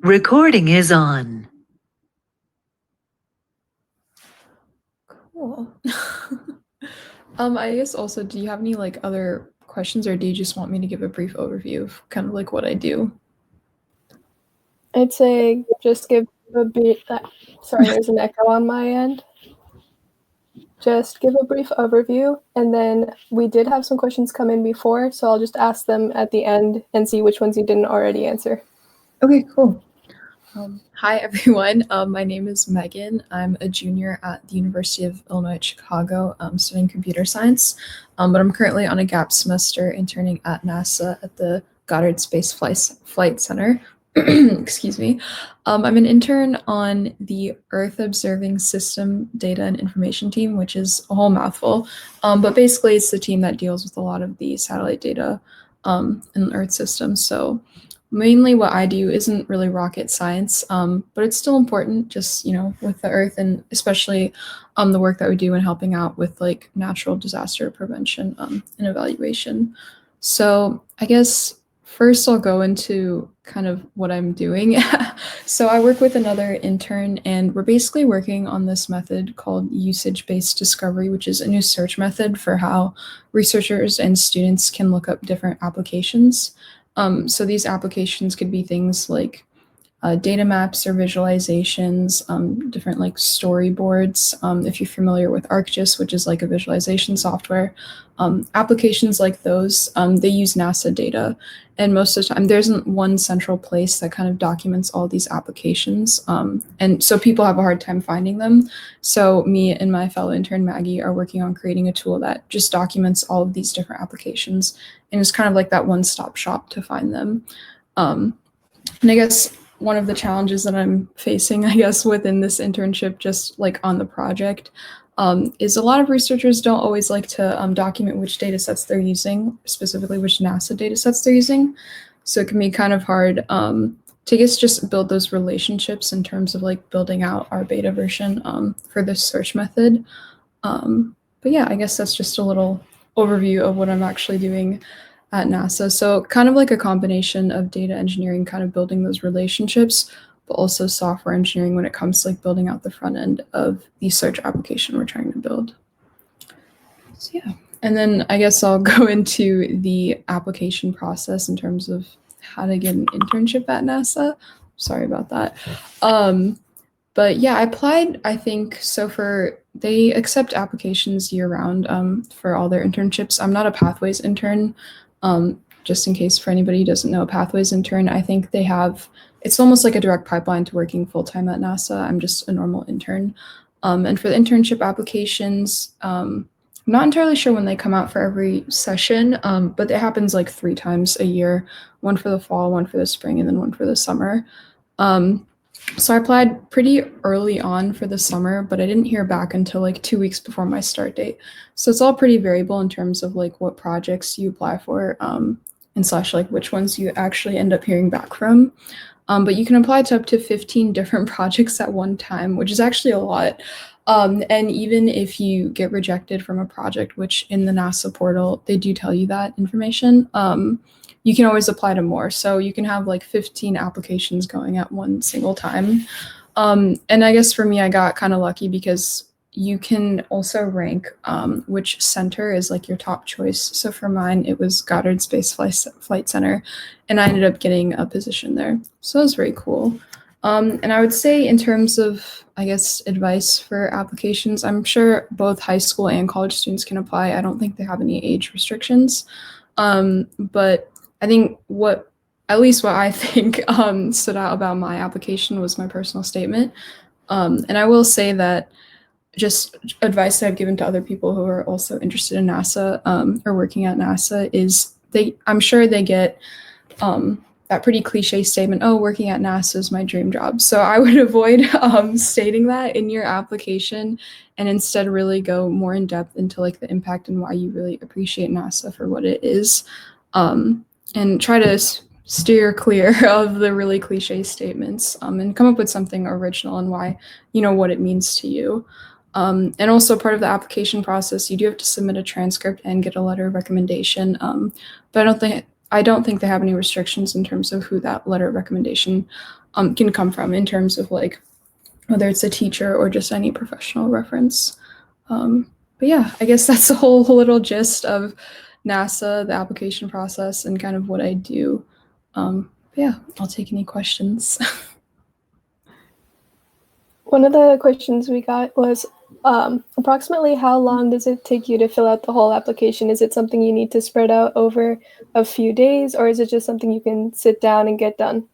Recording is on. Cool. I guess also, do you have any like other questions, or do you just want me to give a brief overview of kind of like what I do? I'd say just give a brief. Sorry, there's an echo on my end. Just give a brief overview, and then we did have some questions come in before, so I'll just ask them at the end and see which ones you didn't already answer. Okay, cool. Hi, everyone. My name is Megan. I'm a junior at the University of Illinois at Chicago, studying computer science, but I'm currently on a gap semester interning at NASA at the Goddard Space Flight Center. Excuse me. I'm an intern on the Earth Observing System Data and Information team, which is a whole mouthful, but basically it's the team that deals with a lot of the satellite data in the Earth system. So mainly what I do isn't really rocket science, but it's still important just, with the Earth, and especially the work that we do in helping out with like natural disaster prevention and evaluation. So I guess first I'll go into kind of what I'm doing. So I work with another intern, and we're basically working on this method called usage-based discovery, which is a new search method for how researchers and students can look up different applications. So these applications could be things like data maps or visualizations, different like storyboards. If you're familiar with ArcGIS, which is like a visualization software, applications like those, they use NASA data. And most of the time, there isn't one central place that kind of documents all these applications. And so people have a hard time finding them. So me and my fellow intern Maggie are working on creating a tool that just documents all of these different applications. And it's kind of like that one-stop shop to find them. And I guess one of the challenges that I'm facing, I guess, within this internship, just like on the project, is a lot of researchers don't always like to document which data sets they're using, specifically which NASA data sets they're using. So it can be kind of hard to, I guess, just build those relationships in terms of like building out our beta version for this search method. But yeah, I guess that's just a little overview of what I'm actually doing at NASA. So kind of like a combination of data engineering, kind of building those relationships, but also software engineering when it comes to like building out the front end of the search application we're trying to build. So yeah, and then I guess I'll go into the application process in terms of how to get an internship at NASA. Sorry about that. But yeah, I applied, I think, they accept applications year round for all their internships. I'm not a Pathways intern. Just in case for anybody who doesn't know, a Pathways intern, I think it's almost like a direct pipeline to working full-time at NASA. I'm just a normal intern. And for the internship applications, I'm not entirely sure when they come out for every session, but it happens like 3 times a year, one for the fall, one for the spring, and then one for the summer. So I applied pretty early on for the summer, but I didn't hear back until like 2 weeks before my start date. So it's all pretty variable in terms of like what projects you apply for, and slash like which ones you actually end up hearing back from. But you can apply to up to 15 different projects at one time, which is actually a lot. And even if you get rejected from a project, which in the NASA portal, they do tell you that information, you can always apply to more. So you can have like 15 applications going at one single time. And I guess for me, I got kind of lucky because you can also rank which center is like your top choice. So for mine, it was Goddard Space Flight Center, and I ended up getting a position there. So it was very cool. And I would say in terms of, I guess, advice for applications, I'm sure both high school and college students can apply. I don't think they have any age restrictions. But I think at least what I think stood out about my application was my personal statement. And I will say that just advice that I've given to other people who are also interested in NASA or working at NASA is I'm sure they get that pretty cliche statement, oh, working at NASA is my dream job. So I would avoid stating that in your application, and instead really go more in depth into like the impact and why you really appreciate NASA for what it is. And try to steer clear of the really cliche statements and come up with something original and why, what it means to you. And also part of the application process, you do have to submit a transcript and get a letter of recommendation. But I don't think they have any restrictions in terms of who that letter of recommendation can come from, in terms of like whether it's a teacher or just any professional reference. But yeah, I guess that's the whole little gist of NASA, the application process, and kind of what I do. But yeah, I'll take any questions. One of the questions we got was approximately how long does it take you to fill out the whole application? Is it something you need to spread out over a few days, or is it just something you can sit down and get done?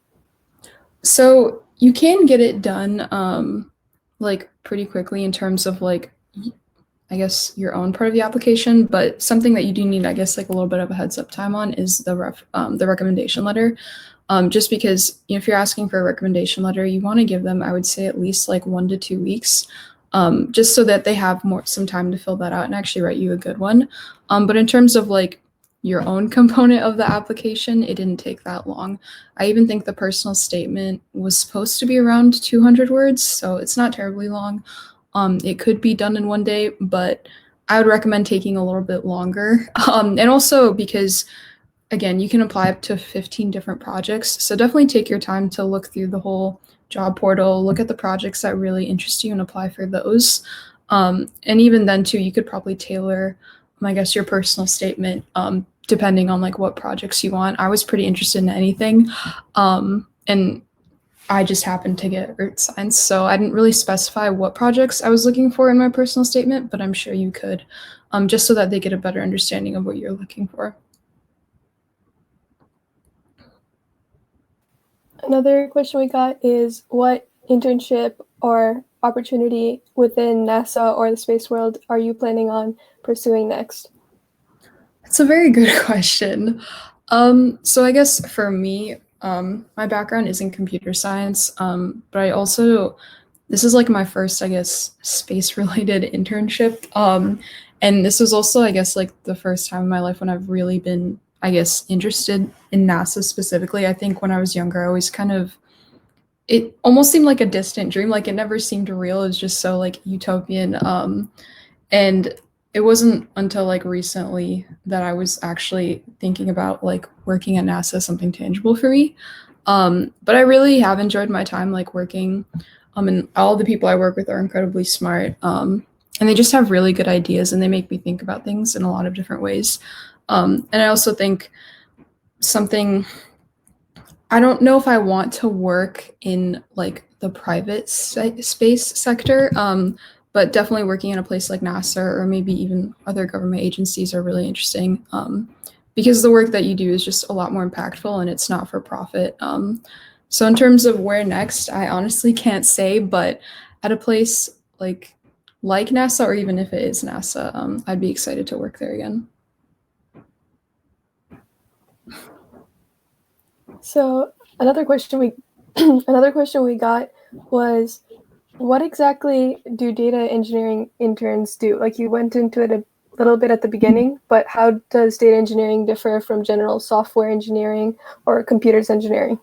So you can get it done like pretty quickly in terms of like, I guess, your own part of the application, but something that you do need, I guess, like a little bit of a heads up time on is the recommendation letter. Just because, you know, if you're asking for a recommendation letter, you want to give them, I would say, at least like 1 to 2 weeks, just so that they have some time to fill that out and actually write you a good one. But in terms of like your own component of the application, it didn't take that long. I even think the personal statement was supposed to be around 200 words, so it's not terribly long. It could be done in 1 day, but I would recommend taking a little bit longer. And also because, again, you can apply up to 15 different projects. So definitely take your time to look through the whole job portal, look at the projects that really interest you and apply for those. And even then too, you could probably tailor, I guess, your personal statement depending on like what projects you want. I was pretty interested in anything. And I just happened to get earth science, so I didn't really specify what projects I was looking for in my personal statement, but I'm sure you could, just so that they get a better understanding of what you're looking for. Another question we got is what internship or opportunity within NASA or the space world are you planning on pursuing next? That's a very good question. So I guess for me, my background is in computer science, but I also, this is like my first, I guess, space-related internship. And this was also, I guess, like the first time in my life when I've really been, I guess, interested in NASA specifically. I think when I was younger, I always kind of, it almost seemed like a distant dream. Like it never seemed real. It was just so like utopian. And it wasn't until like recently that I was actually thinking about like working at NASA, something tangible for me. But I really have enjoyed my time like working. And all the people I work with are incredibly smart. And they just have really good ideas and they make me think about things in a lot of different ways. And I also think something, I don't know if I want to work in like the private space sector, but definitely working in a place like NASA or maybe even other government agencies are really interesting, because the work that you do is just a lot more impactful and it's not for profit. So in terms of where next, I honestly can't say, but at a place like NASA, or even if it is NASA, I'd be excited to work there again. So another question we got was, what exactly do data engineering interns do? Like you went into it a little bit at the beginning, but how does data engineering differ from general software engineering or computers engineering?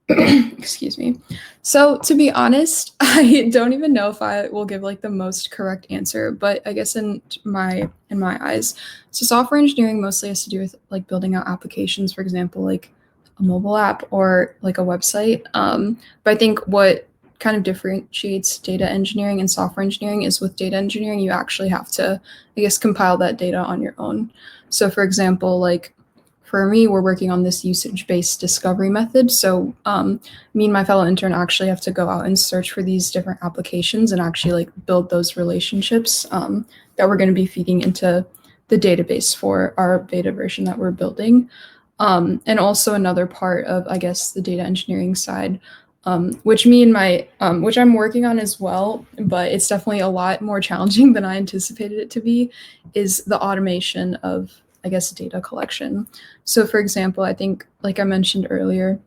Excuse me. So to be honest, I don't even know if I will give like the most correct answer, but I guess in my eyes, so software engineering mostly has to do with like building out applications, for example, like a mobile app or like a website. But I think what kind of differentiates data engineering and software engineering is with data engineering, you actually have to, I guess, compile that data on your own. So for example, like for me, we're working on this usage-based discovery method. So me and my fellow intern actually have to go out and search for these different applications and actually like build those relationships that we're going to be feeding into the database for our beta version that we're building. And also another part of, I guess, the data engineering side, which I'm working on as well, but it's definitely a lot more challenging than I anticipated it to be, is the automation of, I guess, data collection. So for example, I think, like I mentioned earlier,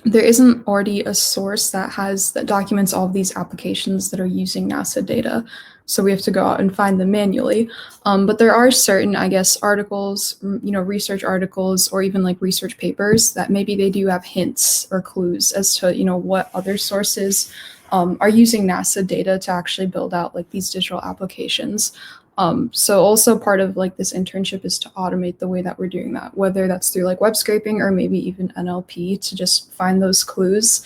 there isn't already a source that documents all of these applications that are using NASA data. So we have to go out and find them manually. But there are certain, I guess, articles, research articles, or even like research papers that maybe they do have hints or clues as to, what other sources are using NASA data to actually build out like these digital applications. So also part of like this internship is to automate the way that we're doing that, whether that's through like web scraping or maybe even NLP to just find those clues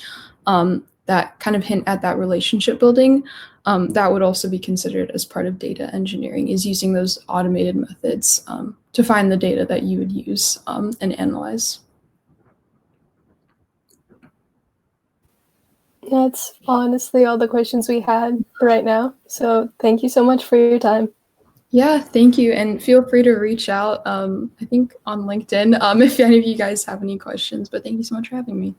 that kind of hint at that relationship building. That would also be considered as part of data engineering, is using those automated methods to find the data that you would use and analyze. That's honestly all the questions we had right now. So thank you so much for your time. Yeah, thank you. And feel free to reach out, I think on LinkedIn, if any of you guys have any questions. But thank you so much for having me.